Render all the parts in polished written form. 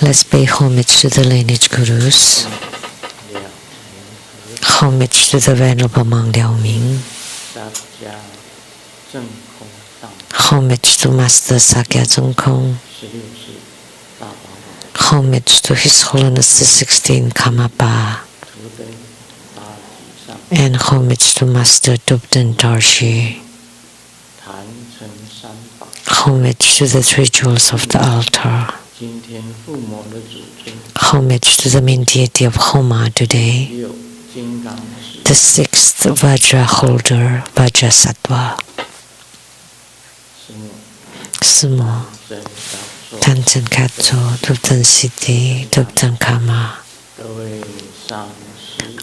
Let's pay homage to the lineage gurus. Homage to the Venerable Monk Liao Ming. Homage to Master Sakya Zhengkong. Homage to His Holiness the 16th Karmapa. And homage to Master Dubden Dorji. Homage to the three jewels of the altar. Homage to the main deity of Homa today, the sixth Vajra holder, Vajrasattva. Sumo, Tanchen Katso, Dubden Siddhi, Dubden Kama.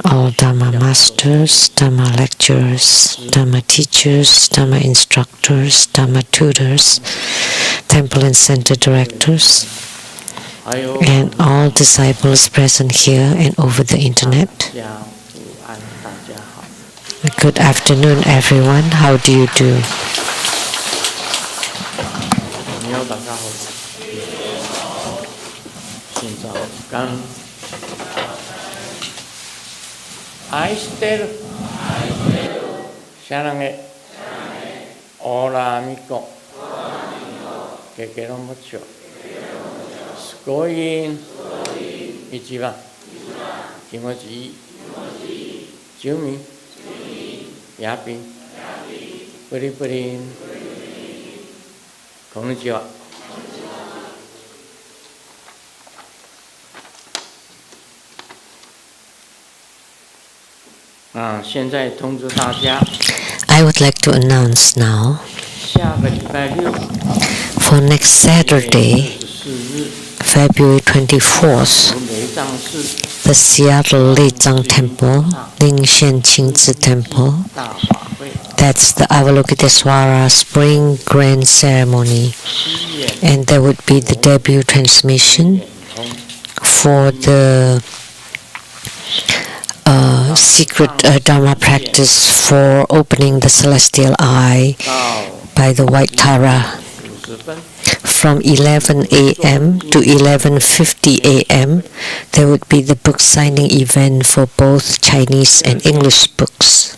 All Dharma masters, Dharma lecturers, Dharma teachers, Dharma instructors, Dharma tutors, temple and center directors, and all disciples present here and over the internet. Good afternoon, everyone. How do you do? I would like to announce now, for next Saturday, February 24th, the Seattle Leizhang Temple, Lingshan Qingzi Temple, that's the Avalokitesvara Spring Grand Ceremony, and there would be the debut transmission for the secret Dharma practice for opening the celestial eye by the White Tara from 11 a.m. to 11:50 a.m. There would be the book signing event for both Chinese and English books.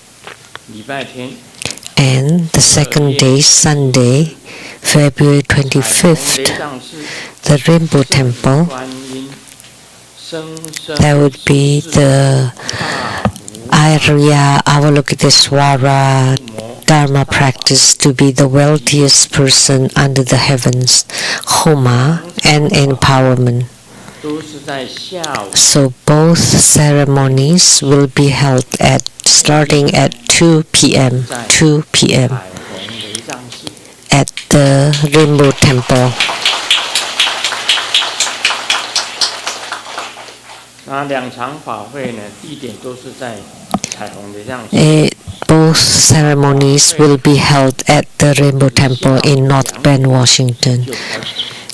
And the second day, Sunday, February 25th, the Rainbow Temple, there would be the Arya Avalokitesvara Dharma practice to be the wealthiest person under the heavens, Homa and empowerment. So both ceremonies will be held starting at 2 p.m. at the Rainbow Temple. Both ceremonies will be held at the Rainbow Temple in North Bend, Washington,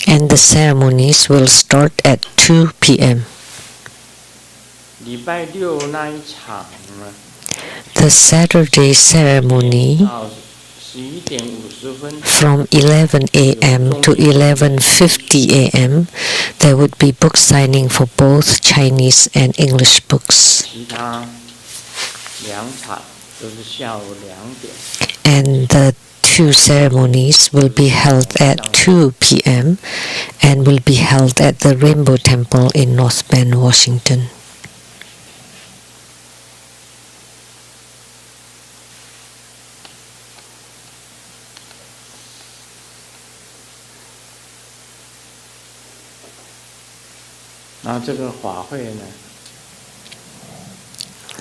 and the ceremonies will start at 2 p.m. The Saturday ceremony from 11 a.m. to 11:50 a.m. there would be book signing for both Chinese and English books. And the two ceremonies will be held at 2 p.m. and will be held at the Rainbow Temple in North Bend, Washington.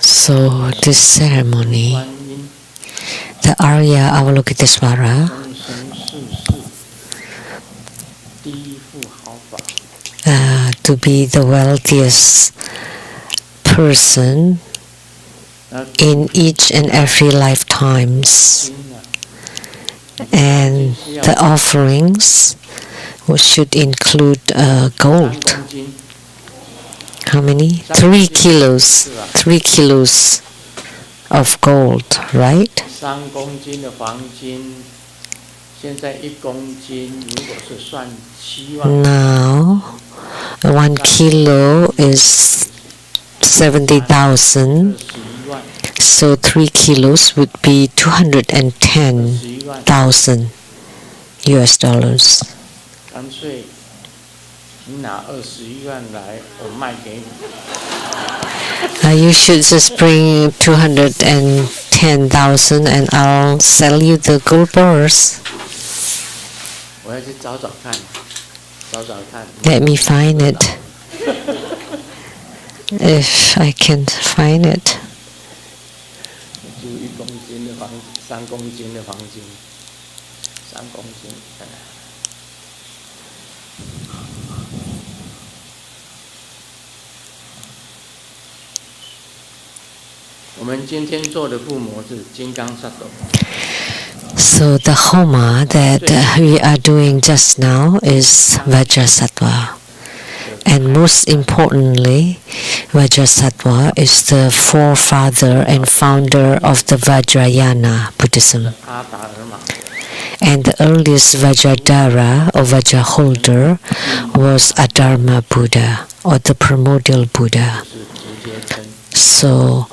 So this ceremony, the Arya Avalokitesvara, to be the wealthiest person in each and every lifetimes, and the offerings should include gold. How many? 3 kilos. 3 kilos of gold, right? Now, 1 kilo is 70,000. So 3 kilos would be 210,000 US dollars. You should just bring 210,000 and I'll sell you the gold bars. Let me find it. If I can find it. So the Homa that we are doing just now is Vajrasattva. And most importantly, Vajrasattva is the forefather and founder of the Vajrayana Buddhism. And the earliest Vajradhara or Vajra holder was Adharma Buddha or the primordial Buddha. So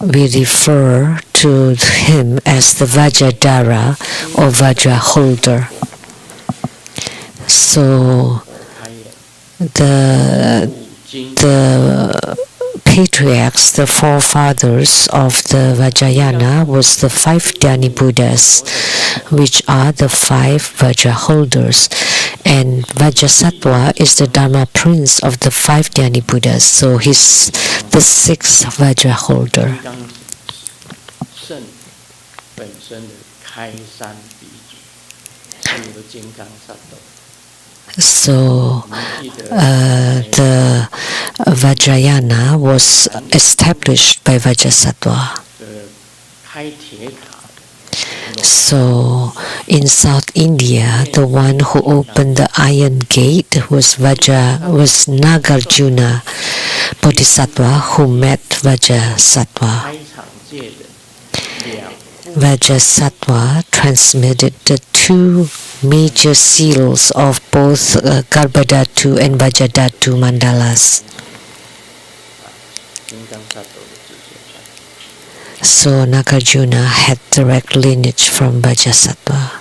we refer to him as the Vajradhara or Vajra holder. So the patriarchs, the forefathers of the Vajrayana was the 5 Dhyani Buddhas, which are the 5 Vajra holders. And Vajrasattva is the Dharma prince of the 5 Dhyani Buddhas, so he's the 6th Vajra holder. So the Vajrayana was established by Vajrasattva. So in South India, the one who opened the iron gate was Nagarjuna Bodhisattva, who met Vajrasattva. Vajrasattva transmitted the 2 major seals of both Garbhadhatu and Vajradhatu mandalas. So Nagarjuna had direct lineage from Vajrasattva.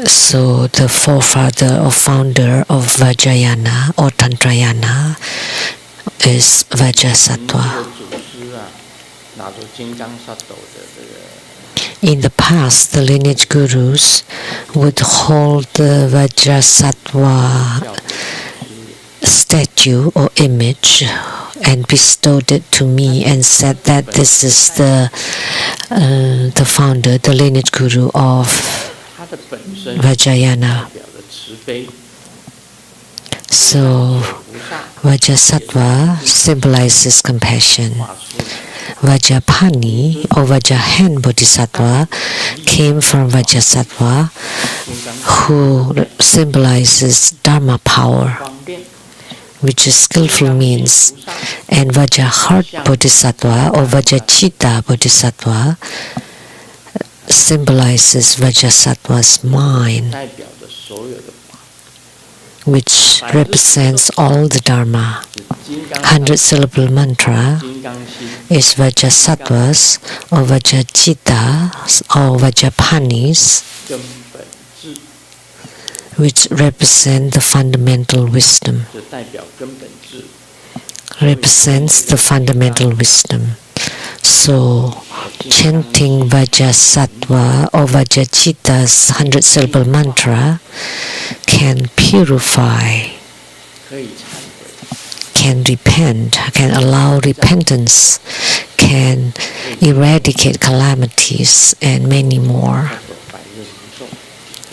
So the forefather or founder of Vajrayana or Tantrayana is Vajrasattva. In the past, the lineage gurus would hold the Vajrasattva statue or image and bestowed it to me and said that this is the founder, the lineage guru of Vajrayana. So Vajrasattva symbolizes compassion. Vajrapani or Vajrahan Bodhisattva came from Vajrasattva, who symbolizes Dharma power, which is skillful means. And Vajraheart Bodhisattva or Vajracitta Bodhisattva symbolizes Vajrasattva's mind, which represents all the Dharma. 100-syllable mantra is Vajrasattva's or Vajracitta's or Vajrapani's, which represent the fundamental wisdom. Represents the fundamental wisdom. So, chanting Vajrasattva or Vajracitta's 100-syllable mantra can purify, can repent, can allow repentance, can eradicate calamities, and many more.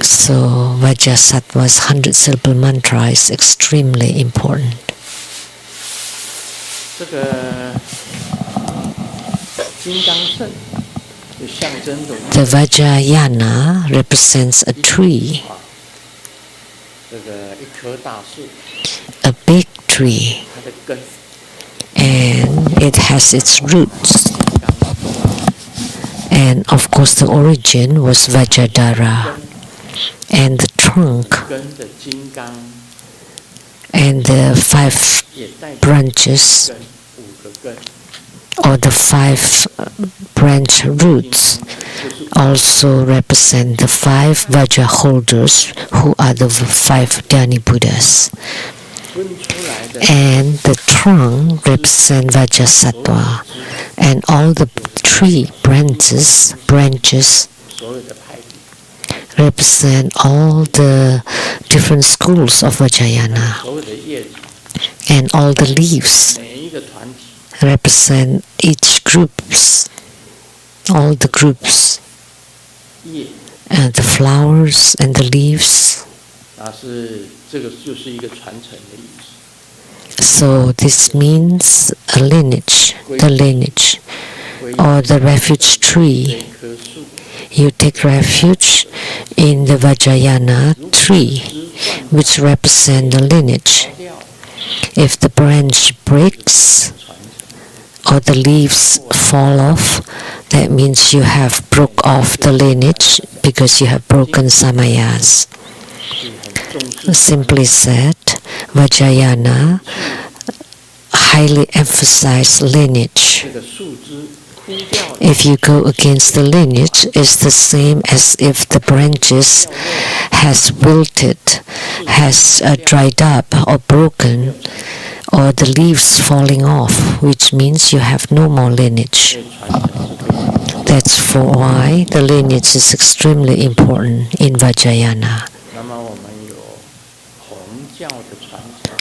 So Vajrasattva's 100-syllable mantra is extremely important. The Vajrayana represents a tree, a big tree, and it has its roots. And of course the origin was Vajradhara, and the trunk and the 5 branches, or the 5 branch roots, also represent the 5 Vajra holders, who are the 5 Dhyani Buddhas. And the trunk represents Vajrasattva, and all the 3 branches represent all the different schools of Vajrayana, and all the leaves represent each groups, all the groups, and the flowers and the leaves. So this means a lineage, the lineage, or the refuge tree. You take refuge in the Vajrayana tree, which represent the lineage. If the branch breaks or the leaves fall off, that means you have broke off the lineage because you have broken samayas. Simply said, Vajrayana highly emphasize lineage. If you go against the lineage, it's the same as if the branches has wilted, has dried up or broken, or the leaves falling off, which means you have no more lineage. That's for why the lineage is extremely important in Vajrayana.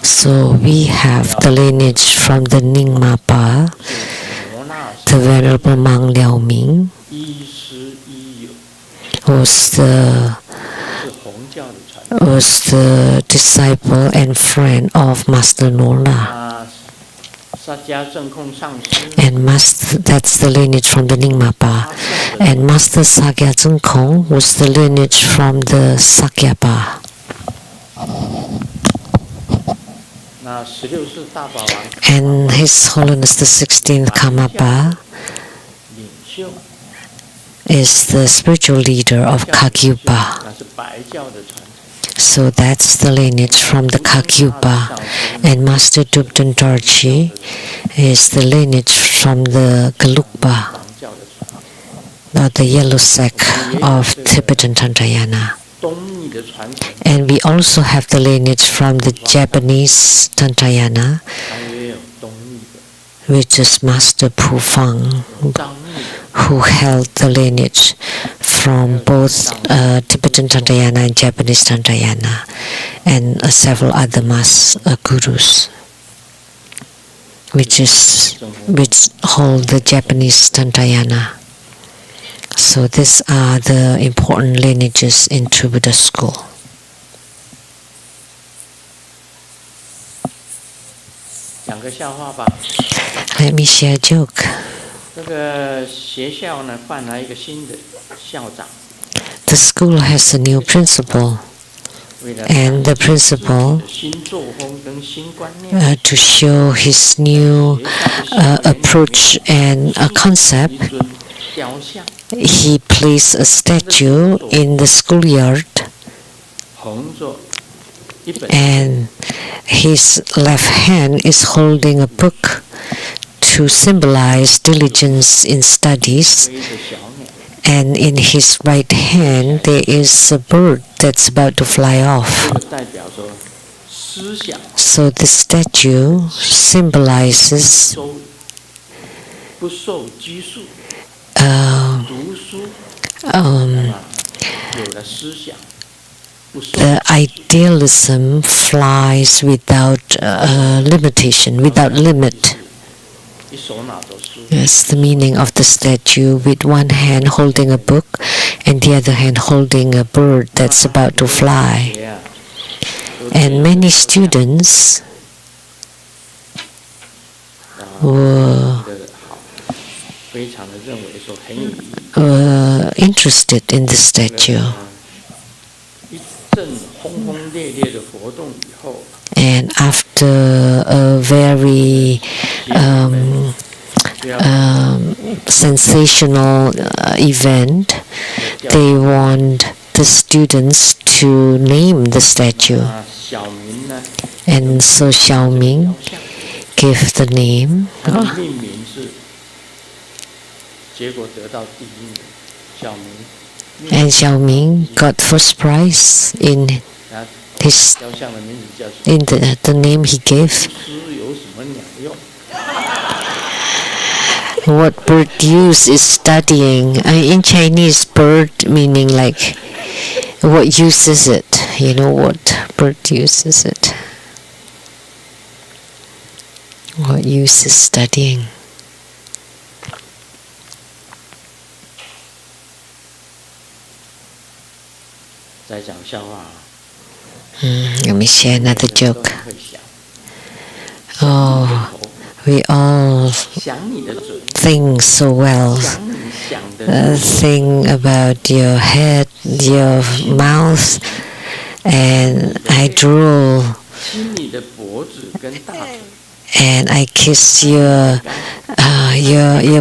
So we have the lineage from the Nyingma, the Venerable Mang Liao Ming, was the disciple and friend of Master Nola. And that's the lineage from the Nyingma. And Master Sakya Zengkong was the lineage from the Sakyapa. And His Holiness the 16th Karmapa is the spiritual leader of Kagyupa. So that's the lineage from the Kagyupa. And Master Dubden Dorji is the lineage from the Gelugpa, or the yellow sect of Tibetan Tantrayana. And we also have the lineage from the Japanese Tantrayana, which is Master Pu Fang, who held the lineage from both Tibetan Tantrayana and Japanese Tantrayana, and several other gurus, which hold the Japanese Tantrayana. So these are the important lineages in True Buddha School. Let me share a joke. The school has a new principal, and the principal, to show his new approach and concept, he placed a statue in the schoolyard, and his left hand is holding a book to symbolize diligence in studies, and in his right hand there is a bird that's about to fly off. So the statue symbolizes the idealism flies without limitation, without limit. That's the meaning of the statue, with one hand holding a book and the other hand holding a bird that's about to fly. And many students were interested in the statue. And after a very sensational event, they want the students to name the statue. And so Xiaoming gave the name. And Xiaoming got first prize in the name he gave. What bird use is studying. In Chinese, bird meaning like what use is it? You know what bird use is it? What use is studying? Let me share another joke. Oh, we all think so well. Think about your head, your mouth, and I drool. And I kiss your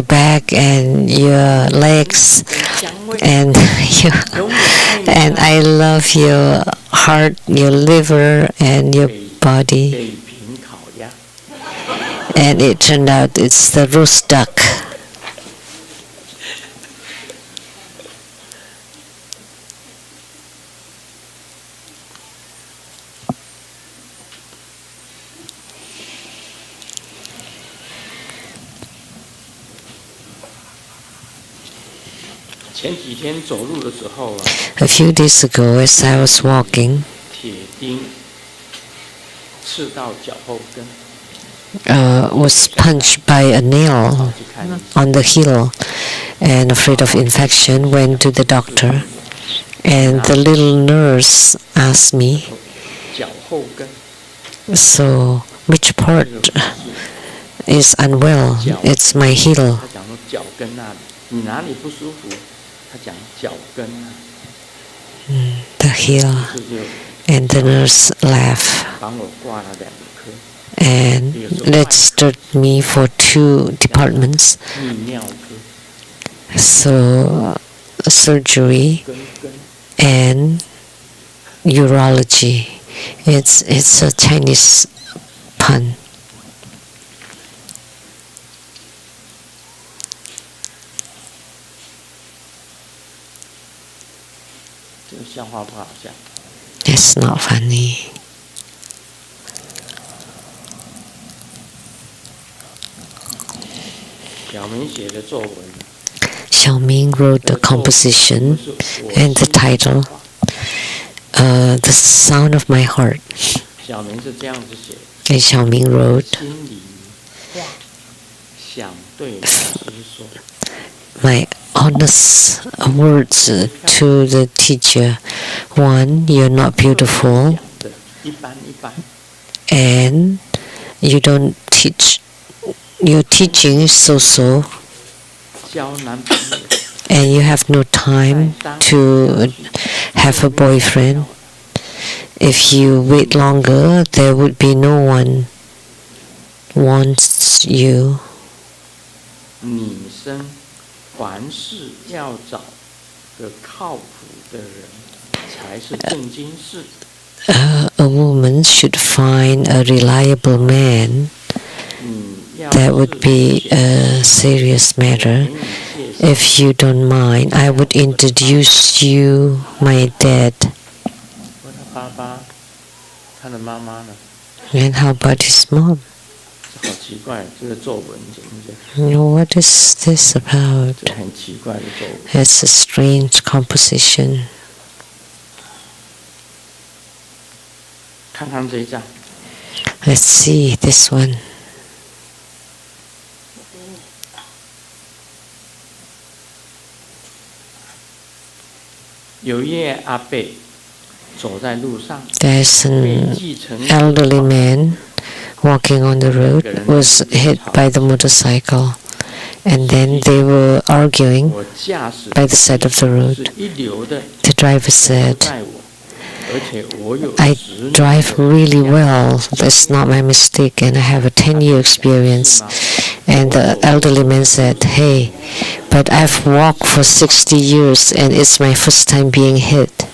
back and your legs, and I love your heart, your liver, and your body. And it turned out it's the roast duck. A few days ago, as I was walking, was punched by a nail on the heel, and afraid of infection, went to the doctor. And the little nurse asked me, so which part is unwell? It's my heel. The heel. And the nurse laughed and registered me for 2 departments. So surgery and urology. It's a Chinese pun. It's not funny. Xiaoming wrote a composition and the title, The Sound of My Heart. And Xiaoming wrote, my honest words to the teacher. 1, you're not beautiful, and you don't teach. Your teaching is so-so, and you have no time to have a boyfriend. If you wait longer, there would be no one wants you. A woman should find a reliable man. That would be a serious matter. If you don't mind, I would introduce you my dad. And how about his mom? What is this about? It's a strange composition. Let's see this one. There's an elderly man walking on the road, was hit by the motorcycle, and then they were arguing by the side of the road. The driver said, I drive really well, that's not my mistake, and I have a 10-year experience. And the elderly man said, "Hey, but I've walked for 60 years and it's my first time being hit."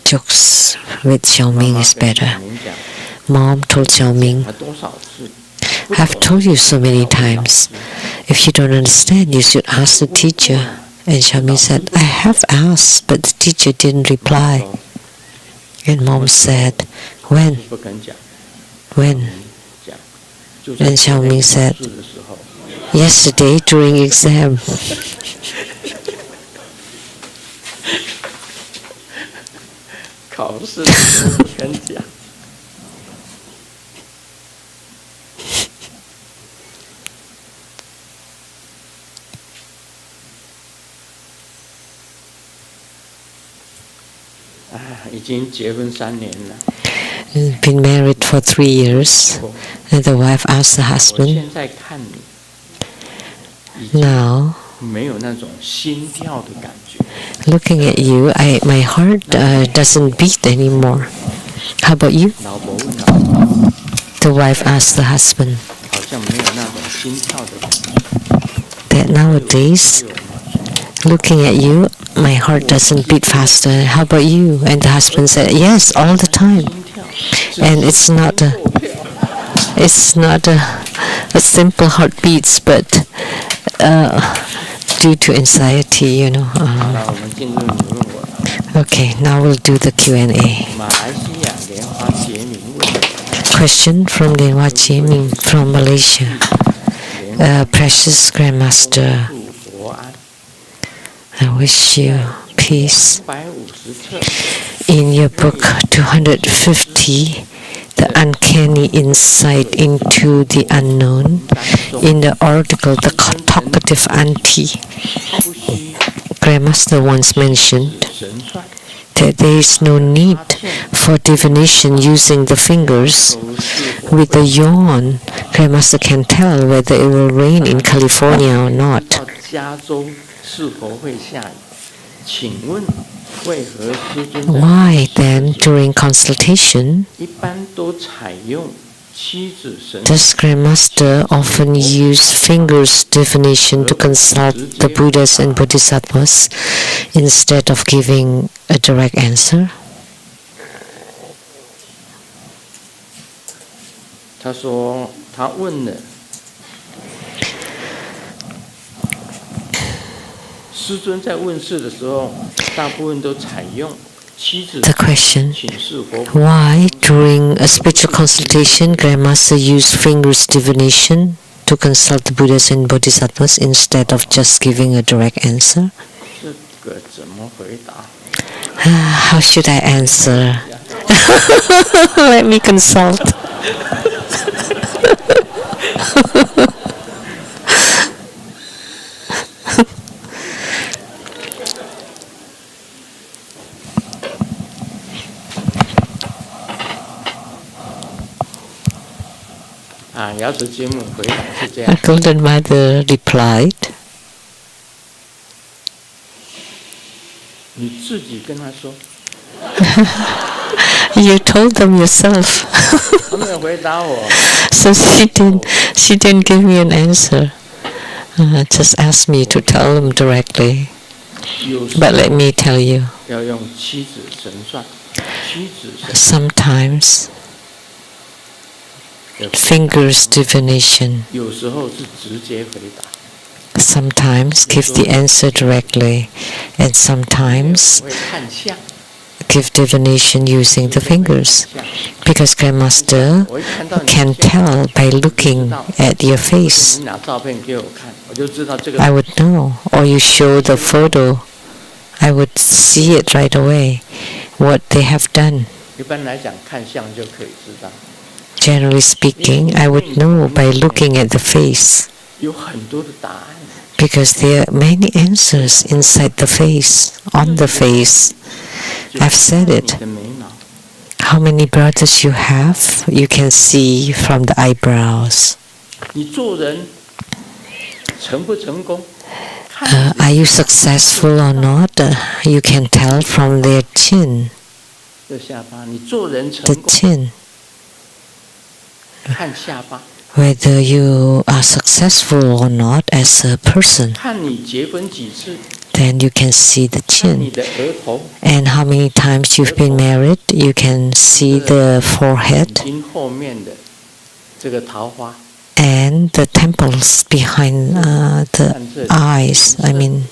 Jokes with Xiaoming is better. Mom told Xiaoming, "I've told you so many times. If you don't understand, you should ask the teacher." And Xiaoming said, "I have asked, but the teacher didn't reply." And Mom said, When? And Xiaoming said, "Yesterday during exam." Been married for 3 years, and the wife asked the husband, "Now, looking at you, my heart doesn't beat anymore. How about you?" The wife asked the husband that nowadays, looking at you, my heart doesn't beat faster. How about you? And the husband said, "Yes, all the time." And it's not a simple heartbeats, but due to anxiety, Okay, now we'll do the Q&A. Question from Lianhua Jieming from Malaysia. Precious Grandmaster, I wish you peace. In your book 250, The Uncanny Insight into the Unknown, in the article The Talkative Auntie, Grandmaster once mentioned that there is no need for divination using the fingers. With a yawn, Grandmaster can tell whether it will rain in California or not. Why then, during consultation, does Grandmaster often use fingers divination to consult the Buddhas and Bodhisattvas instead of giving a direct answer? The question, why during a spiritual consultation Grandmaster used fingers divination to consult the Buddhas and Bodhisattvas instead of just giving a direct answer? How should I answer? Let me consult. The Golden Mother replied, "You told them yourself." So she didn't give me an answer. Just asked me to tell them directly. But let me tell you, sometimes fingers divination sometimes give the answer directly, and sometimes give divination using the fingers, because Grandmaster can tell by looking at your face. I would know, or you show the photo, I would see it right away, what they have done. Generally speaking, I would know by looking at the face, because there are many answers inside the face, on the face. I've said it. how many brothers you have, you can see from the eyebrows. Are you successful or not? You can tell from their chin. The chin. Whether you are successful or not as a person, then you can see the chin. And how many times you've been married, you can see the forehead and the temples behind the eyes. I mean,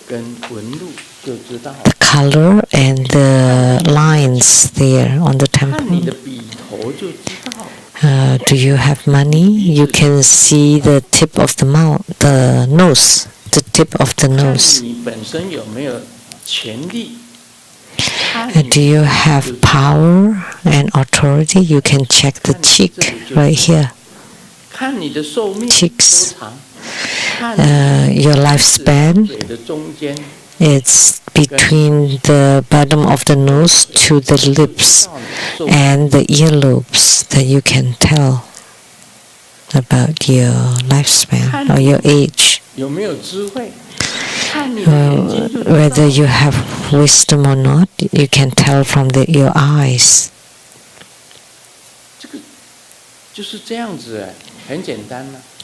the color and the lines there on the temple. Do you have money? You can see the tip of the mouth, the nose, the tip of the nose. Do you have power and authority? You can check the cheek right here. Cheeks. Your lifespan, it's between the bottom of the nose to the lips and the earlobes that you can tell about your lifespan or your age. Whether you have wisdom or not, you can tell from your eyes.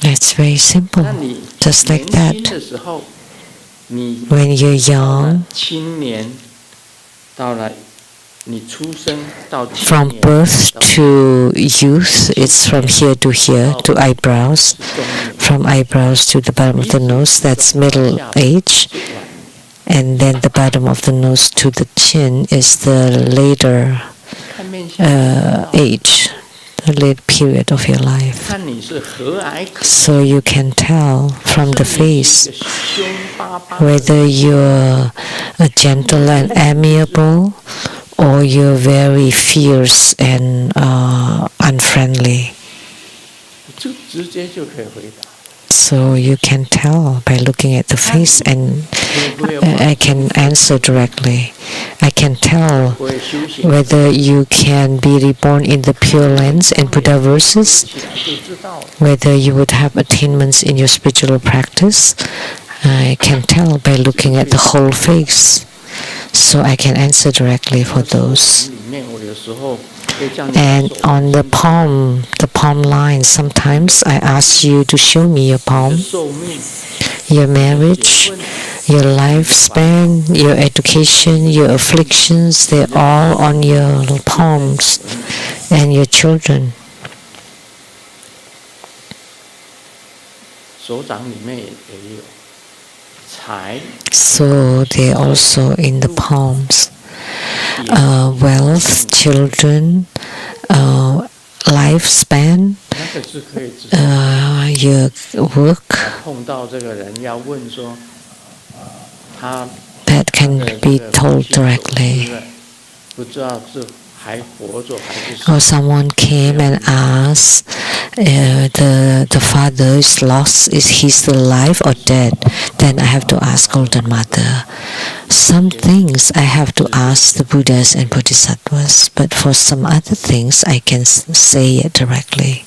It's very simple, just like that. When you're young, from birth to youth, it's from here to here, to eyebrows. From eyebrows to the bottom of the nose, that's middle age. And then the bottom of the nose to the chin is the later age, the late period of your life. So you can tell from the face whether you're gentle and amiable or you're very fierce and unfriendly. So you can tell by looking at the face, and I can answer directly. I can tell whether you can be reborn in the Pure Lands and Buddha verses, whether you would have attainments in your spiritual practice. I can tell by looking at the whole face. So I can answer directly for those. And on the palm line, sometimes I ask you to show me your palm, your marriage, your lifespan, your education, your afflictions, they're all on your palms, and your children. So they're also in the palms. Wealth, children, lifespan, your work, that can be told directly. Or someone came and asked, the father is lost, is he still alive or dead? Then I have to ask Golden Mother. Some things I have to ask the Buddhas and Bodhisattvas, but for some other things I can say it directly.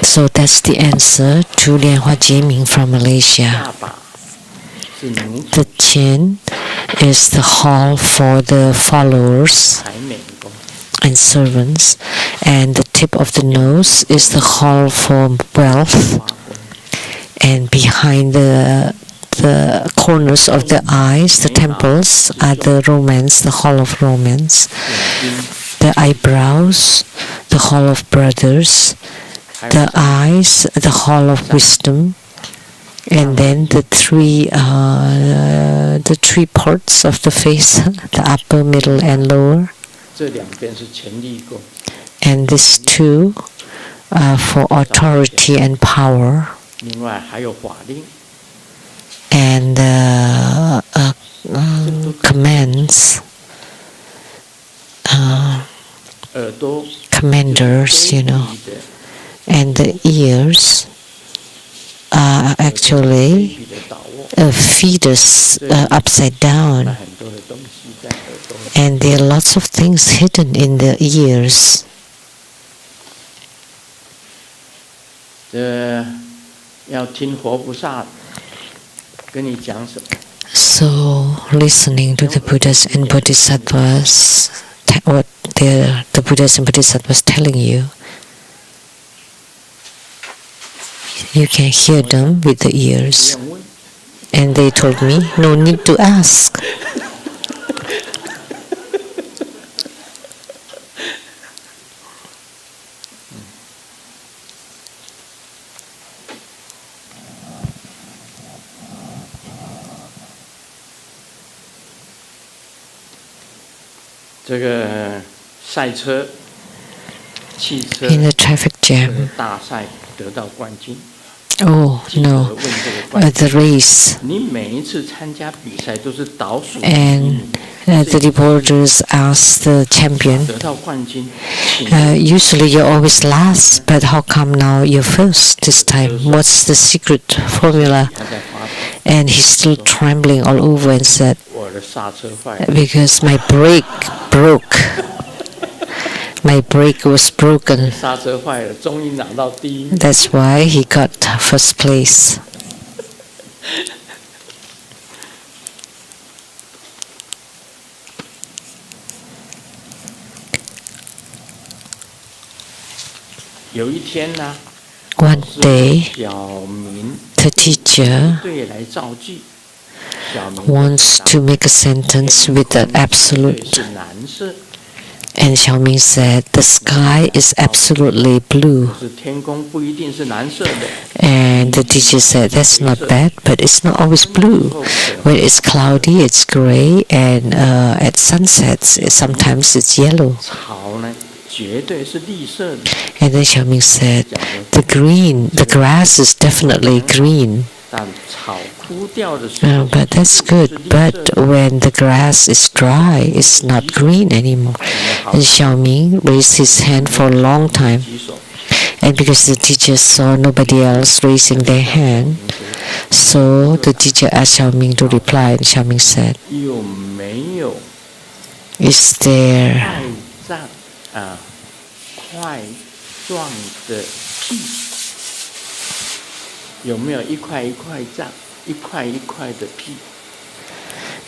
So that's the answer to Lianhua Jieming from Malaysia. The chin is the hall for the followers and servants, and the tip of the nose is the hall for wealth, and behind the corners of the eyes, the temples, are the romance, the hall of romance. The eyebrows, the hall of brothers. The eyes, the hall of wisdom, and then the three parts of the face, the upper, middle, and lower. And these two for authority and power. And commands, commanders, and the ears are actually feeders upside down, and there are lots of things hidden in their ears. So, listening to the Buddhas and Bodhisattvas, what the Buddhas and Bodhisattvas telling you, you can hear them with the ears. And they told me, no need to ask. In the traffic jam. Oh no, the race. And the reporters asked the champion, usually you're always last, but how come now you're first this time? What's the secret formula? And he's still trembling all over and said, because my brake broke. My brake was broken. That's why he got first place. One day, the teacher wants to make a sentence with an absolute. And Xiaoming said, the sky is absolutely blue. And the teacher said, that's not bad, but it's not always blue. When it's cloudy, it's gray, and at sunsets, sometimes it's yellow. And then Xiaoming said, the grass is definitely green. But that's good. But when the grass is dry, it's not green anymore. And Xiaoming raised his hand for a long time. And because the teacher saw nobody else raising their hand, so the teacher asked Xiaoming to reply, and Xiaoming said, is there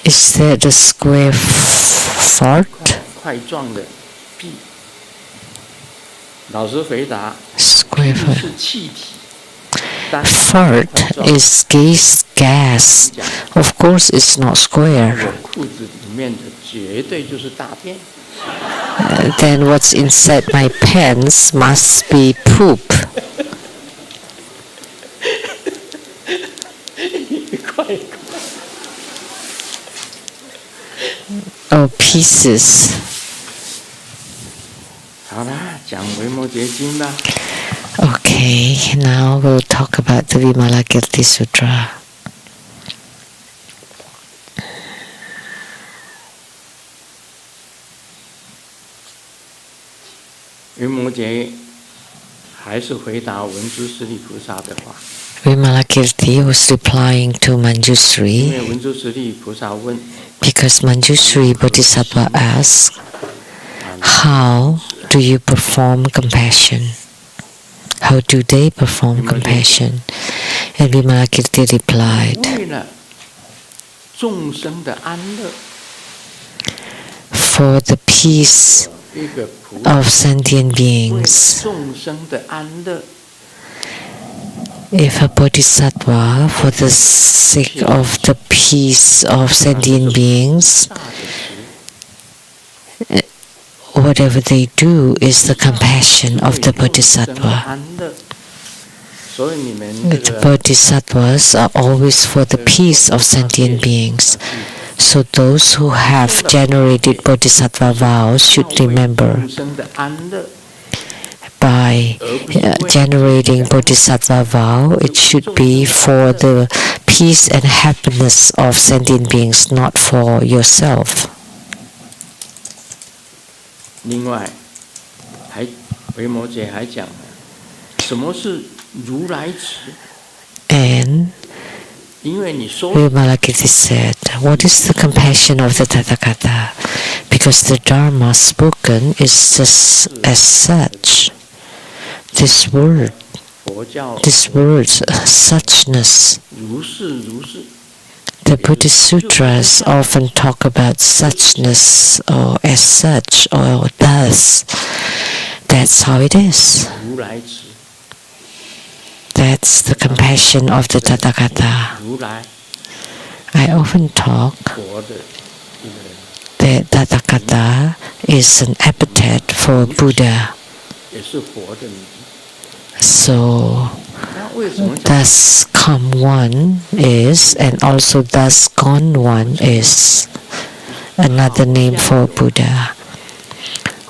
is there the square fart? Square fart. Fart is gas. Of course it's not square. Then what's inside my pants must be poop. Or pieces. Okay, now we'll talk about the Vimalakirti Sutra. Vimalakirti was replying to Manjusri because Manjusri Bodhisattva asked, how do you perform compassion? How do they perform compassion? And Vimalakirti replied, for the peace of sentient beings. If a bodhisattva, for the sake of the peace of sentient beings, whatever they do is the compassion of the bodhisattva. The bodhisattvas are always for the peace of sentient beings. So those who have generated bodhisattva vows should remember, by generating bodhisattva vow, it should be for the peace and happiness of sentient beings, not for yourself. Vimalakirti said, what is the compassion of the Tathagata? Because the Dharma spoken is just as such. This word, suchness. The Buddhist sutras often talk about suchness or as such or thus. That's how it is. That's the compassion of the Tathagata. I often talk that Tathagata is an epithet for Buddha. So, thus come one is, and also thus gone one is another name for Buddha.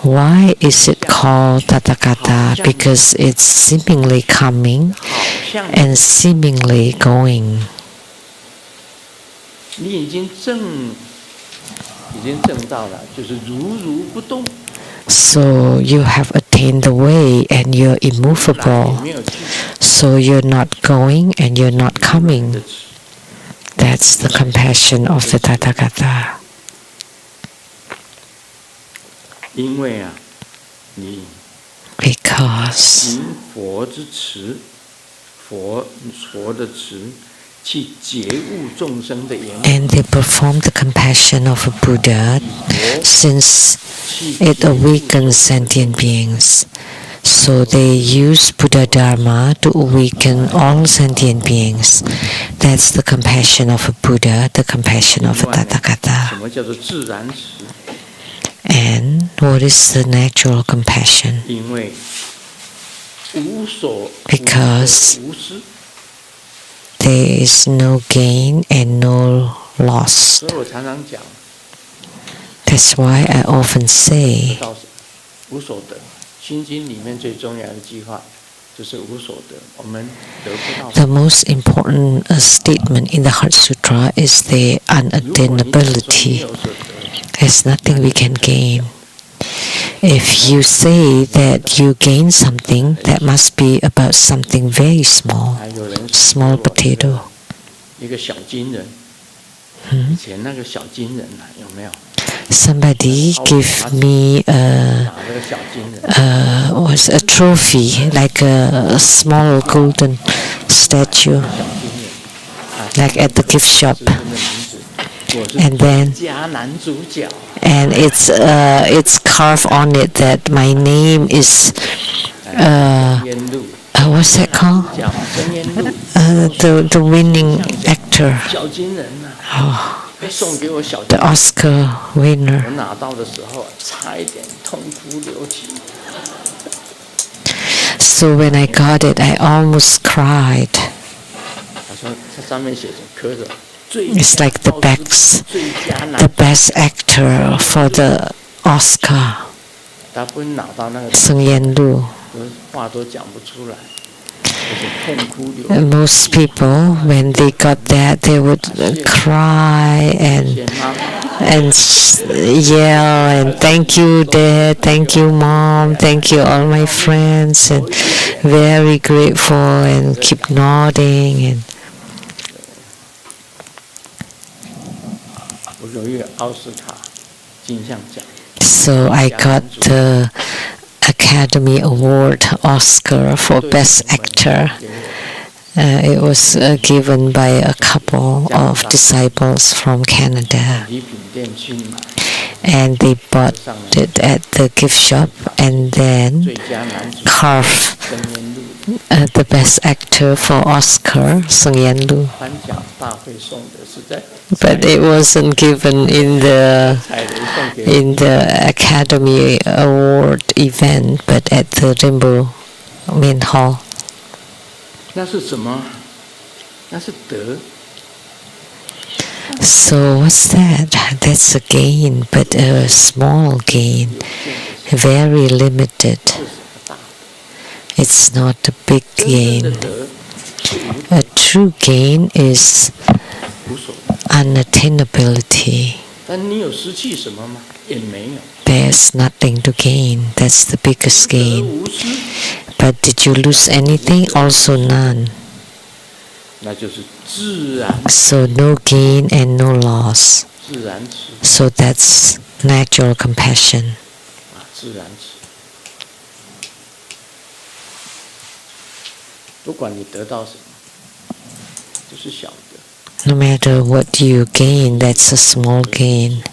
Why is it called Tathagata? Because it's seemingly coming and seemingly going. So you have attained the way and you're immovable. So you're not going and you're not coming. That's the compassion of the Tathagata. Because and they perform the compassion of a Buddha since it awakens sentient beings. So they use Buddha Dharma to awaken all sentient beings. That's the compassion of a Buddha, the compassion of a Tathagata. And what is the natural compassion? Because there is no gain and no loss. That's why I often say the most important statement in the Heart Sutra is the unattainability. There's nothing we can gain. If you say that you gain something, that must be about something very small, small potato. Somebody gave me a trophy, like a small golden statue, like at the gift shop. And then, and it's carved on it that my name is, what's that called? The winning actor. Oh, the Oscar winner. So when I got it, I almost cried. It's like the best actor for the Oscar. Sung Yen Lu. Most people, when they got that, they would cry and yell and thank you, Dad, thank you, Mom, thank you, all my friends, and very grateful and keep nodding and. So I got the Academy Award Oscar for Best Actor. It was given by a couple of disciples from Canada. And they bought it at the gift shop and then carved the best actor for Oscar, Sung Yen Lu. But it wasn't given in the Academy Award event, but at the Rainbow Main Hall. So what's that? That's a gain, but a small gain, very limited. It's not a big gain. A true gain is unattainability. There's nothing to gain. That's the biggest gain. But did you lose anything? Also none. So no gain and no loss. So that's natural compassion. No matter what you gain, that's a small gain.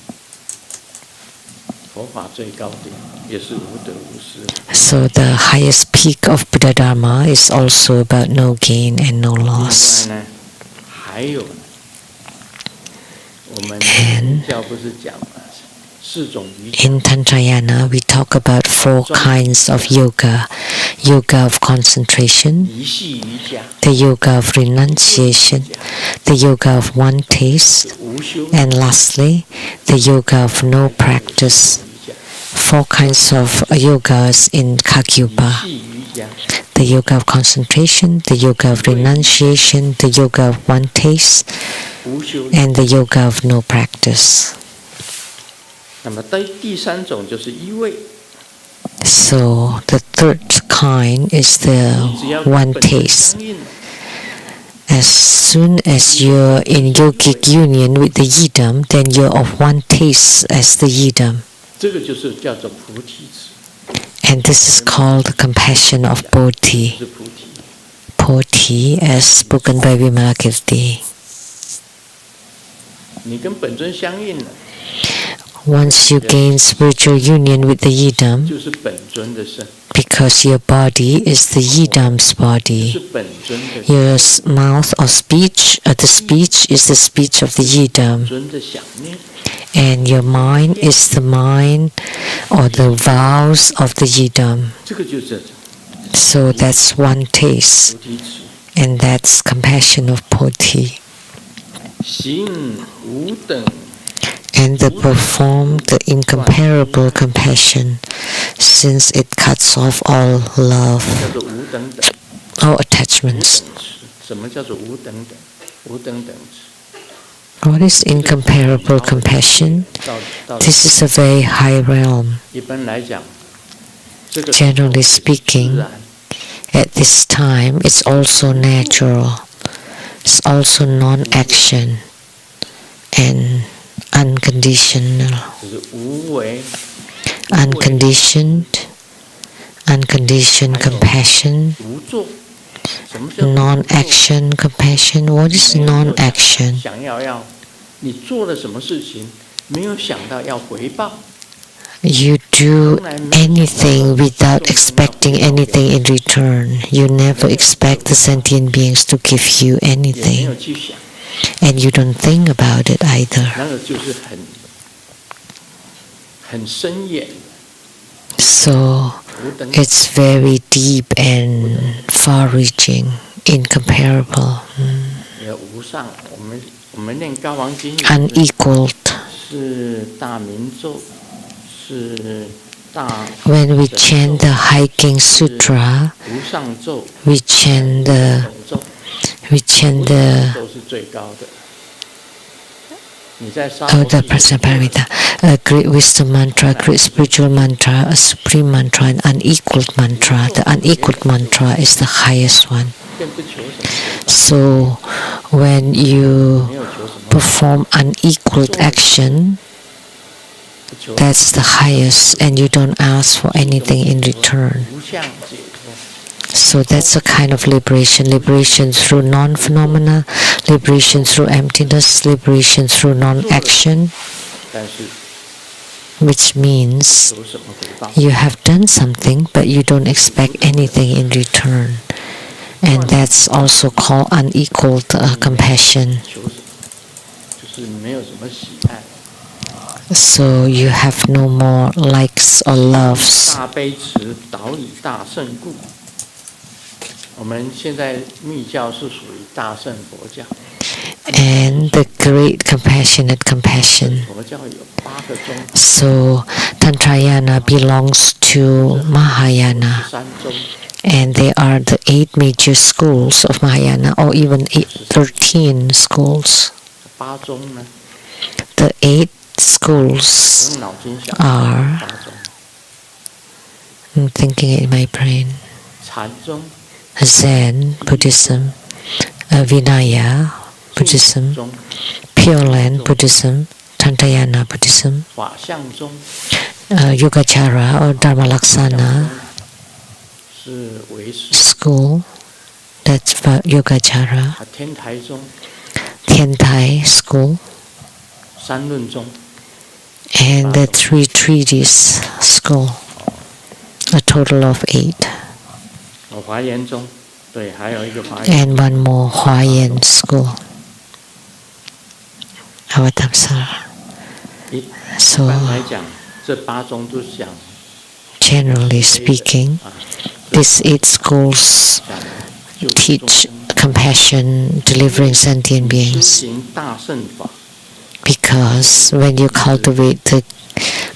So the highest peak of Buddha Dharma is also about no gain and no loss. And in Tantrayana, we talk about 4 kinds of yoga. Yoga of concentration, the yoga of renunciation, the yoga of one taste, and lastly, the yoga of no practice. 4 kinds of yogas in Kagyupa. The yoga of concentration, the yoga of renunciation, the yoga of one taste, and the yoga of no practice. So the 3rd kind is the one taste. As soon as you're in yogic union with the yidam, then you're of one taste as the yidam. And this is called the compassion of Bodhi. Bodhi as spoken by Vimalakirti. Once you gain spiritual union with the yidam, because your body is the yidam's body, your mouth or speech, the speech is the speech of the yidam, and your mind is the mind or the vows of the yidam. So that's one taste, and that's compassion of Bodhi. And they perform the incomparable compassion, since it cuts off all love, all attachments. What is incomparable compassion? This is a very high realm. Generally speaking, at this time, it's also natural. It's also non-action and unconditional. Unconditioned compassion. Non-action compassion. What is non-action? You do anything without expecting anything in return. You never expect the sentient beings to give you anything. And you don't think about it either. So it's very deep and far-reaching, incomparable, unequaled. When we chant the Hiking Sutra, we chant the the Prajnaparamita, a great wisdom mantra, great spiritual mantra, a supreme mantra, an unequaled mantra. The unequaled mantra is the highest one. So when you perform unequaled action, that's the highest, and you don't ask for anything in return. So that's a kind of liberation. Liberation through non-phenomena, liberation through emptiness, liberation through non-action, which means you have done something, but you don't expect anything in return. And that's also called unequaled compassion. So you have no more likes or loves. And the great compassionate compassion. So Tantrayana belongs to Mahayana, and they are the 8 major schools of Mahayana, or even 13 schools. The 8 schools are, I'm thinking in my brain, Zen Buddhism, Vinaya Buddhism, Pure Land Buddhism, Tantayana Buddhism, Yogacara or Dharma Laksana school, that's Yogacara, Tiantai school, and the three treaties school, a total of 8. And one more Huayan school, Avatamsara. So, generally speaking, these 8 schools teach compassion, delivering sentient beings. Because when you cultivate the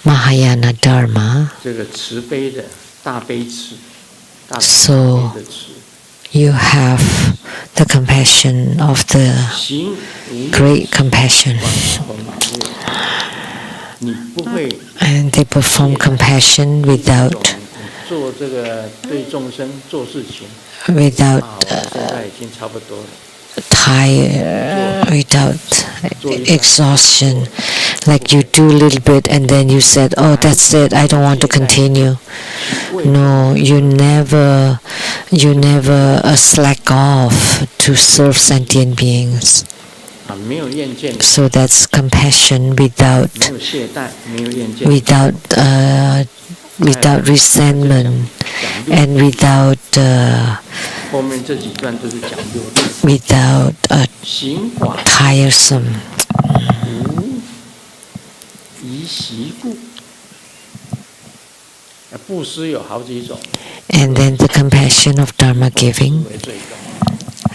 Mahayana Dharma, so you have the compassion of the great compassion. And they perform compassion without tired, without exhaustion. Like you do a little bit and then you said, oh, that's it, I don't want to continue. No, you never slack off to serve sentient beings. So that's compassion without resentment and without tiresome. And then the compassion of Dharma giving.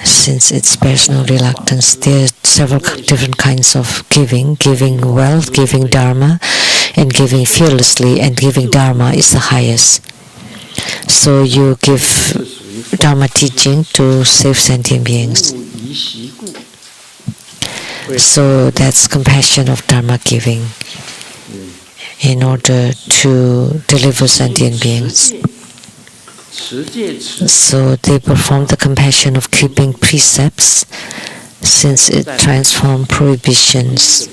Since it bears no reluctance, there are several different kinds of giving. Giving wealth, giving Dharma, and giving fearlessly, and giving Dharma is the highest. So you give Dharma teaching to save sentient beings. So that's compassion of Dharma giving in order to deliver sentient beings. So they perform the compassion of keeping precepts, since it transforms prohibitions.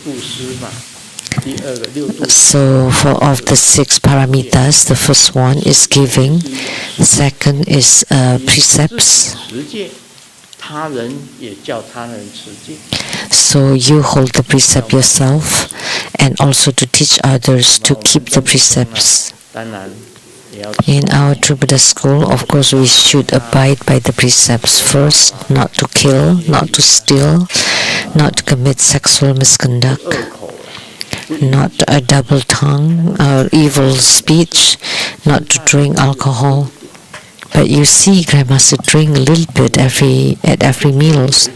So for of the 6 paramitas, the first one is giving, second is precepts. So you hold the precept yourself and also to teach others to keep the precepts. In our True Buddha school, of course, we should abide by the precepts first, not to kill, not to steal, not to commit sexual misconduct, not a double tongue or evil speech, not to drink alcohol. But you see, Grandmaster drink a little bit at every meals.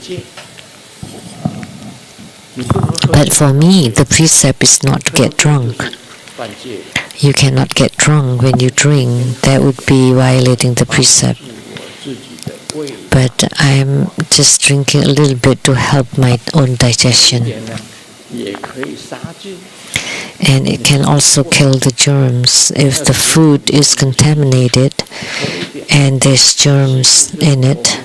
But for me, the precept is not to get drunk. You cannot get drunk when you drink. That would be violating the precept. But I'm just drinking a little bit to help my own digestion. And it can also kill the germs. If the food is contaminated and there's germs in it,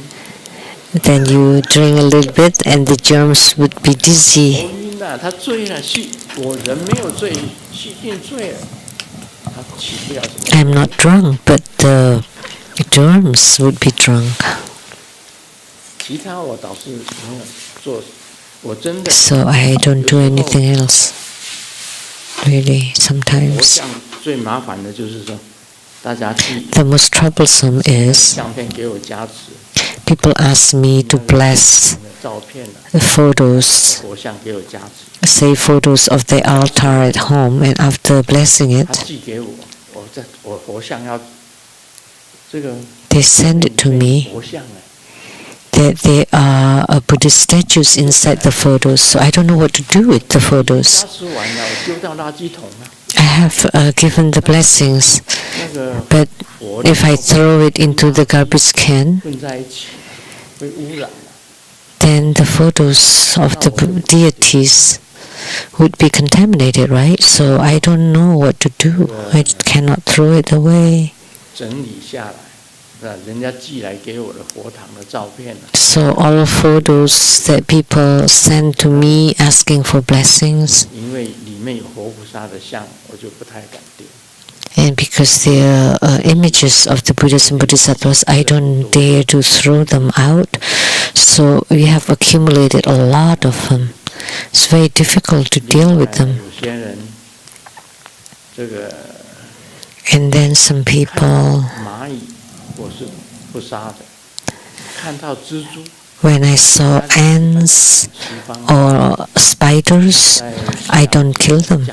then you drink a little bit and the germs would be dizzy. I'm not drunk, but the germs would be drunk. So I don't do anything else, really, sometimes. The most troublesome is people ask me to bless the photos, say photos of the altar at home, and after blessing it, they send it to me that there are Buddhist statues inside the photos, so I don't know what to do with the photos. I have given the blessings, but if I throw it into the garbage can, then the photos of the deities would be contaminated, right? So I don't know what to do. I cannot throw it away. So all photos that people send to me asking for blessings, and because they are images of the Buddhas and Bodhisattvas, I don't dare to throw them out. So we have accumulated a lot of them. It's very difficult to deal with them. And then some people, when I saw ants or spiders, I don't kill them.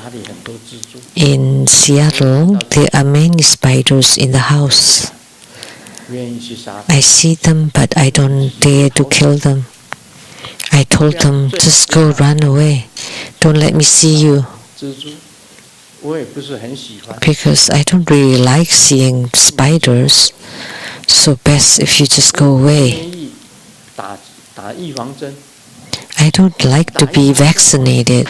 In Seattle, there are many spiders in the house. I see them, but I don't dare to kill them. I told them, just go run away. Don't let me see you. Because I don't really like seeing spiders. So best if you just go away. I don't like to be vaccinated,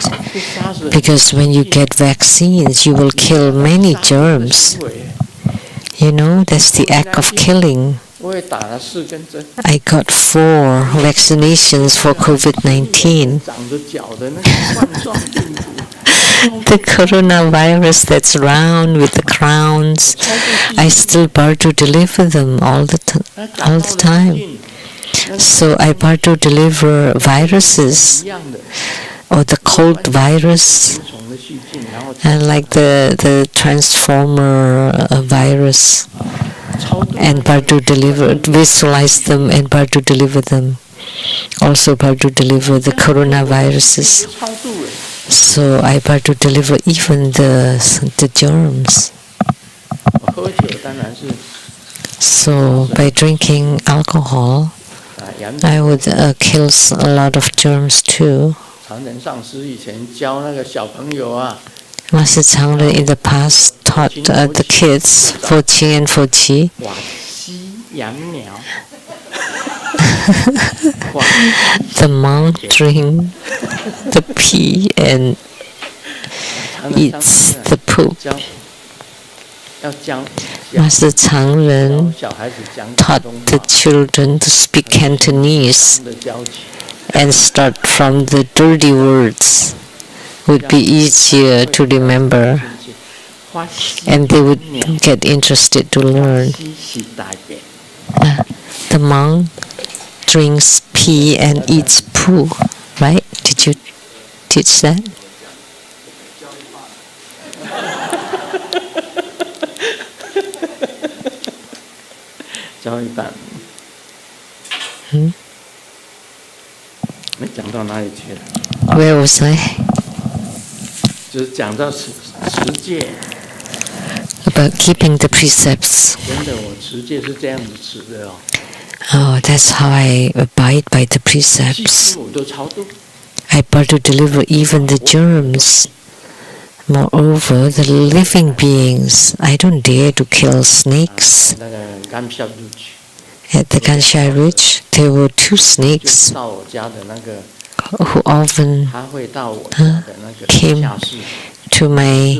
because when you get vaccines, you will kill many germs. You know, that's the act of killing. I got 4 vaccinations for COVID-19. The coronavirus that's round with the crowns, I still barter deliver them all the time. So I barter deliver viruses, or the cold virus, and like the transformer virus, and barter deliver, visualize them and barter deliver them. Also barter deliver the coronaviruses. So I barter deliver even the germs. So by drinking alcohol, I would kill a lot of germs too. Master Changren in the past taught the kids for Qi and for Qi. The monk drink the pee and eats the poop. Master Changren taught the children to speak Cantonese and start from the dirty words. Would be easier to remember, and they would get interested to learn. The monk drinks pee and eats poo, right? Did you teach that? Where was I? About keeping the precepts. Oh, that's how I abide by the precepts. I barter deliver even the germs. Moreover, the living beings, I don't dare to kill snakes. At the Ganshai Ridge, there were 2 snakes who often came to my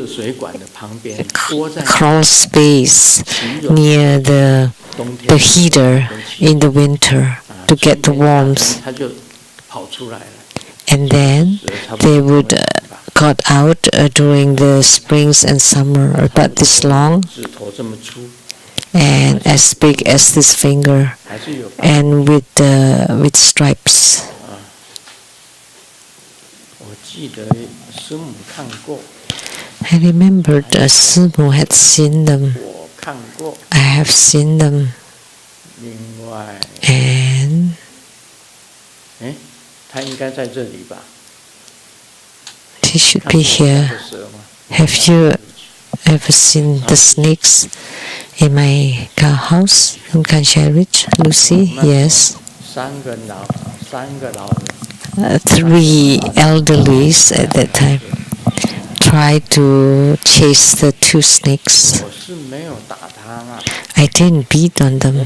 crawl space near the heater in the winter to get the warmth. And then they would got out during the springs and summer, about this long and as big as this finger, and with stripes. I remembered Simu had seen them. I have seen them. And he should be here. Have you ever seen the snakes in my house in Ganshai Ridge, Lucy? Yes. 3 elderlies at that time tried to chase the 2 snakes. I didn't beat on them.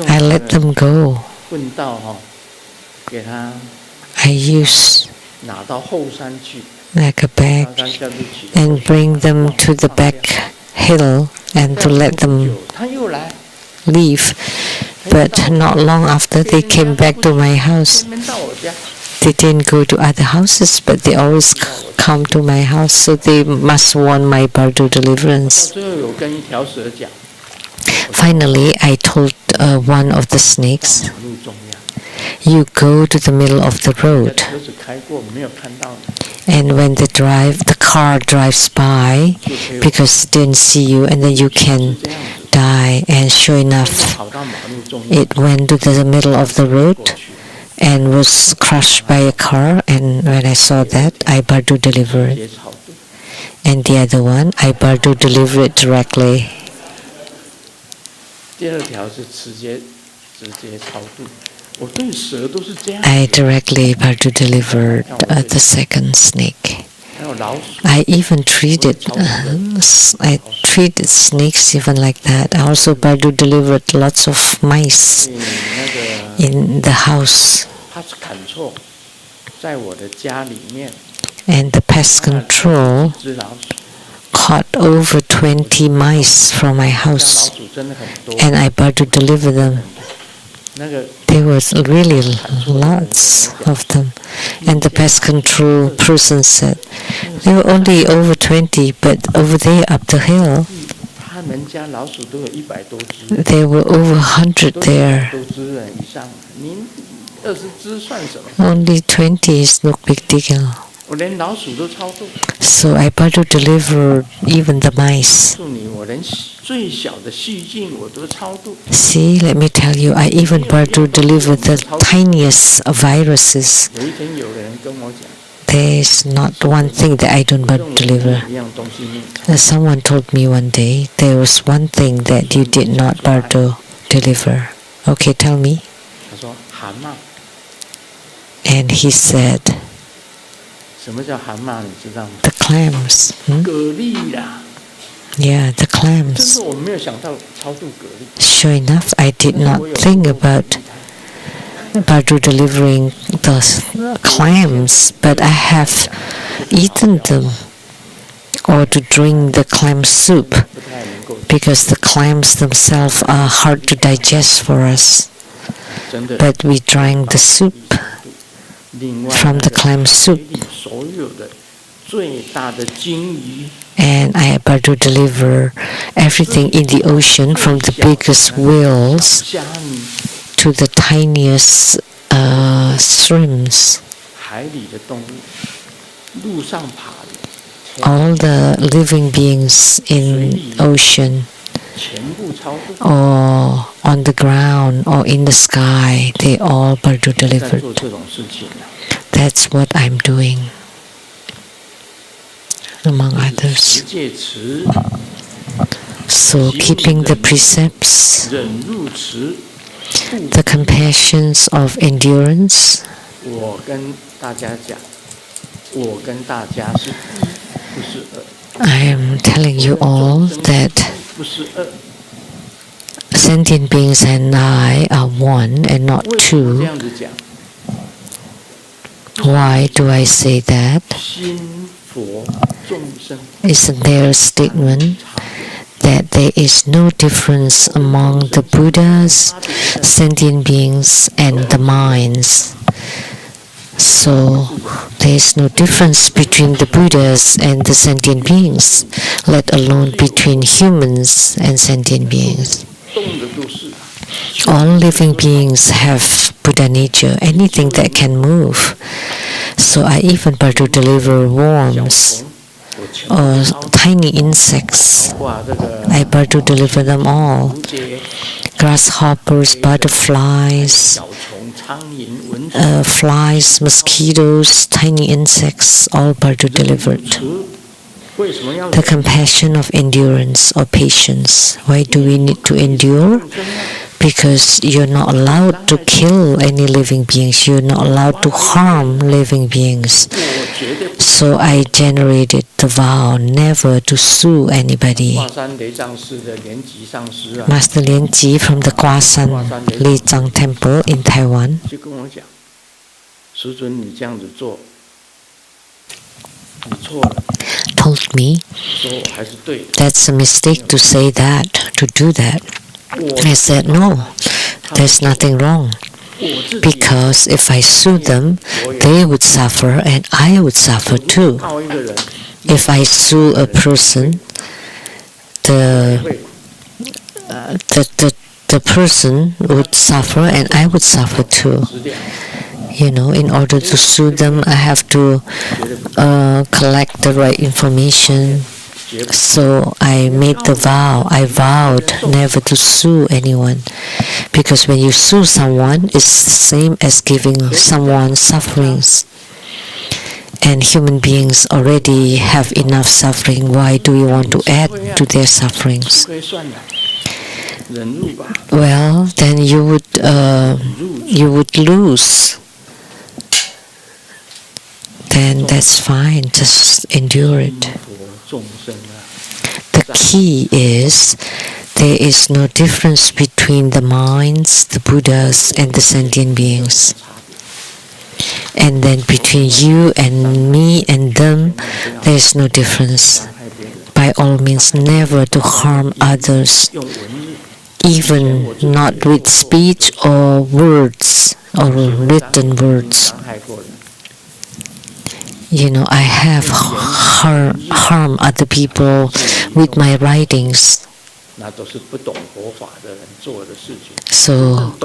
I let them go. I use like a bag and bring them to the back hill and to let them leave. But not long after, they came back to my house. They didn't go to other houses, but they always come to my house, so they must want my bardo deliverance. Finally, I told one of the snakes, you go to the middle of the road, and when the car drives by, because it didn't see you, and then you can die. And sure enough, it went to the middle of the road and was crushed by a car. And when I saw that, I bardo delivered it. And the other one, I bardo delivered it directly. I directly bardo delivered the second snake. I even treated snakes even like that. I also bardo delivered lots of mice in the house. And the pest control caught over 20 mice from my house, and I bardo delivered them. There was really lots of them. And the pest control person said, there were only over 20, but over there up the hill, there were over 100 there. Only 20 is no big deal. So I bardo delivered even the mice. See, let me tell you, I even bardo delivered the tiniest viruses. There is not one thing that I don't bardo deliver. Someone told me one day, there was one thing that you did not bardo deliver. Okay, tell me. And he said, the clams. Yeah, the clams. Sure enough, I did not think about bardo delivering the clams, but I have eaten them, or to drink the clam soup, because the clams themselves are hard to digest for us. But we drank the soup from the clam soup. And I bardo deliver everything in the ocean, from the biggest whales to the tiniest shrimps. All the living beings in ocean, or on the ground, or in the sky, they all bardo delivered. That's what I'm doing, among others. So keeping the precepts, the compassions of endurance. I am telling you all that sentient beings and I are one and not two. Why do I say that? Isn't there a statement that there is no difference among the Buddhas, sentient beings, and the minds? So there is no difference between the Buddhas and the sentient beings, let alone between humans and sentient beings. All living beings have Buddha nature, anything that can move. So I even bardo deliver worms or tiny insects. I bardo deliver them all. Grasshoppers, butterflies, flies, mosquitoes, tiny insects, all bardo delivered. The compassion of endurance or patience. Why do we need to endure? Because you're not allowed to kill any living beings. You're not allowed to harm living beings. So I generated the vow never to sue anybody. Master Lien Ji from the Kwasan Lizang Temple in Taiwan told me that's a mistake to say that, to do that. I said, no, there's nothing wrong. Because if I sue them, they would suffer and I would suffer too. If I sue a person, the person would suffer and I would suffer too. In order to sue them, I have to collect the right information. So I made the vow. I vowed never to sue anyone. Because when you sue someone, it's the same as giving someone sufferings. And human beings already have enough suffering. Why do we want to add to their sufferings? Well, then you would lose. Then that's fine. Just endure it. The key is there is no difference between the minds, the Buddhas, and the sentient beings. And then between you and me and them, there is no difference. By all means, never to harm others, even not with speech or words or written words. I have harmed other people with my writings. So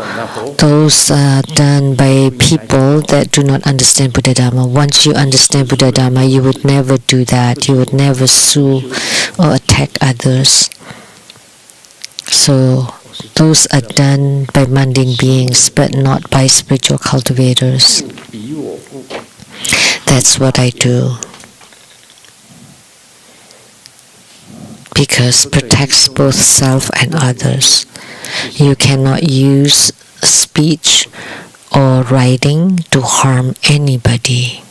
those are done by people that do not understand Buddha Dharma. Once you understand Buddha Dharma, you would never do that. You would never sue or attack others. So those are done by mundane beings, but not by spiritual cultivators. That's what I do. Because protects both self and others. You cannot use speech or writing to harm anybody.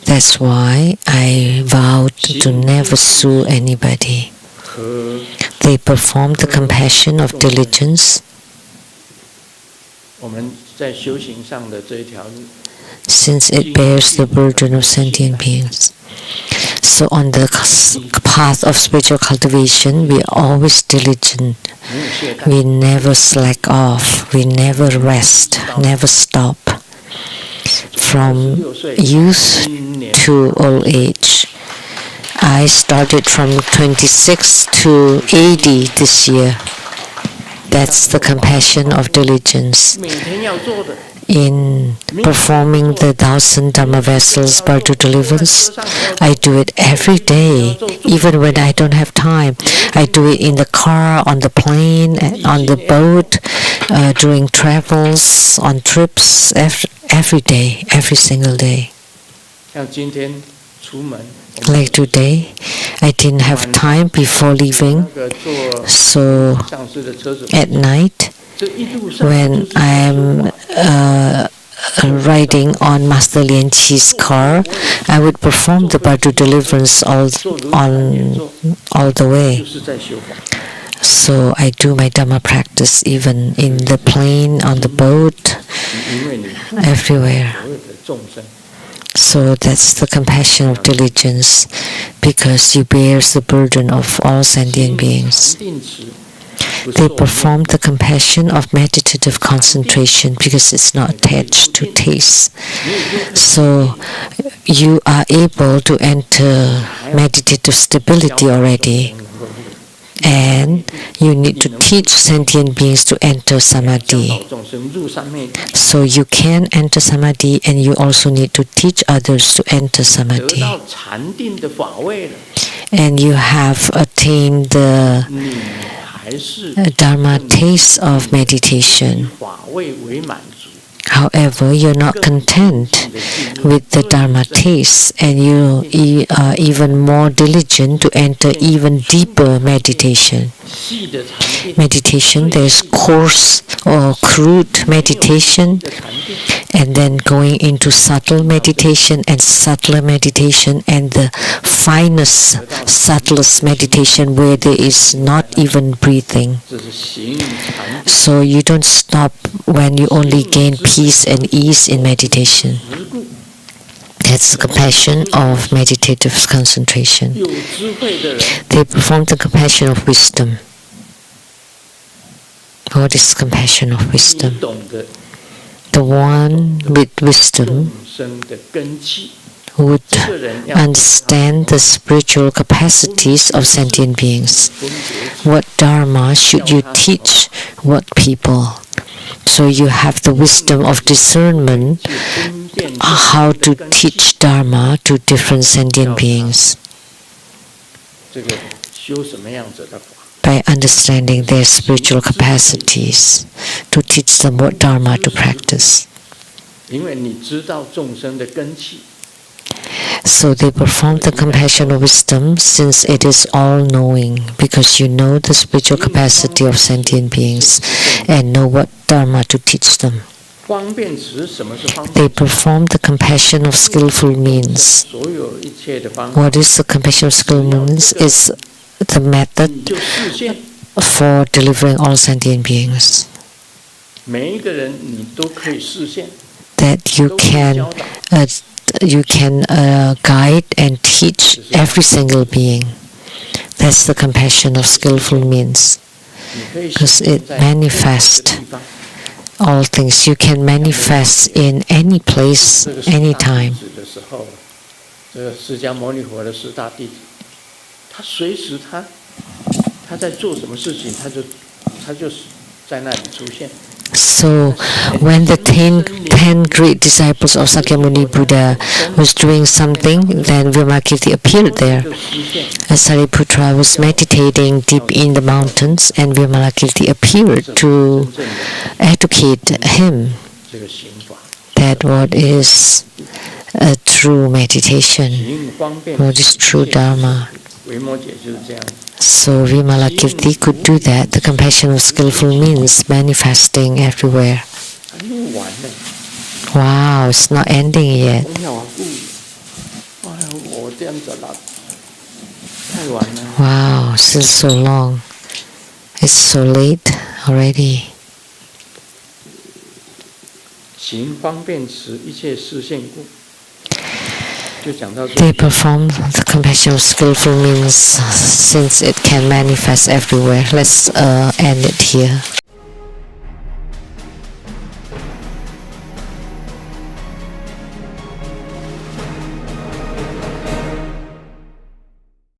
That's why I vowed to never sue anybody. They perform the compassion of diligence. Since it bears the burden of sentient beings. So on the path of spiritual cultivation, we are always diligent. We never slack off. We never rest, never stop. From youth to old age. I started from 26 to 80 this year. That's the compassion of diligence. In performing the 1,000 Dharma vessels Bardo delivers, I do it every day, even when I don't have time. I do it in the car, on the plane, on the boat, during travels, on trips, every day, every single day. Like today, I didn't have time before leaving, so at night, when I'm riding on Master Lien Chi's car, I would perform the Bardo deliverance all the way. So I do my Dhamma practice even in the plane, on the boat, everywhere. So that's the compassion of diligence, because you bear the burden of all sentient beings. They perform the compassion of meditative concentration because it's not attached to taste. So you are able to enter meditative stability already. And you need to teach sentient beings to enter samadhi. So you can enter samadhi, and you also need to teach others to enter samadhi. And you have attained the Dharma taste of meditation. However, you're not content with the Dharma taste, and you are even more diligent to enter even deeper meditation. There's coarse or crude meditation, and then going into subtle meditation and subtler meditation, and the finest, subtlest meditation where there is not even breathing. So you don't stop when you only gain peace and ease in meditation. That's the compassion of meditative concentration. 有智慧的人 They perform the compassion of wisdom. What is compassion of 你 wisdom? 懂得 The one with wisdom 众生的根基， would 这个人要 understand the spiritual capacities of sentient beings. 分别 What dharma should you teach what people? So you have the wisdom of discernment 去分辨 how to teach dharma to different sentient beings 这个修什么样子的法。 by understanding their spiritual capacities to teach them what dharma to practice. 因为你知道众生的根基， So they perform the compassion of wisdom since it is all-knowing, because you know the spiritual capacity of sentient beings and know what dharma to teach them. 方便词什么是方 They 便词？ perform the compassion of skillful means. 所有一切的方法， What is the compassion of skillful means? Is the 你 method 就视线， for delivering all sentient beings 每一个人你都可以视线， that you 都可以 can 教导。 guide and teach every single being. That's the compassion of skillful means, 你可以 because 实现 it 在任何的 manifests 地方。 all things. You can manifest in any place, 这个四大 anytime. 弟子的时候，这个释迦牟尼佛的四大弟子，他随时他在做什么事情，他就在那里出现。 So when the ten great disciples of Sakyamuni Buddha was doing something, then Vimalakirti appeared there. 就实现 As Sariputra was meditating deep in the mountains, and Vimalakirti appeared to 真正的 educate him 这个行法， that what is a true meditation, 行方便。 what is true Dharma. 维摩诘就是这样子， So Vimalakirti could do that, the compassion of skillful means manifesting everywhere. 还没完呢。 Wow, it's not ending yet. 哎呀，我这样子啦，太晚了。 Wow, still so long. It's so late already. 行方便持一切视现故，就讲到这 They 里。 perform the compassion of skillful means since it can manifest everywhere. Let's end it here.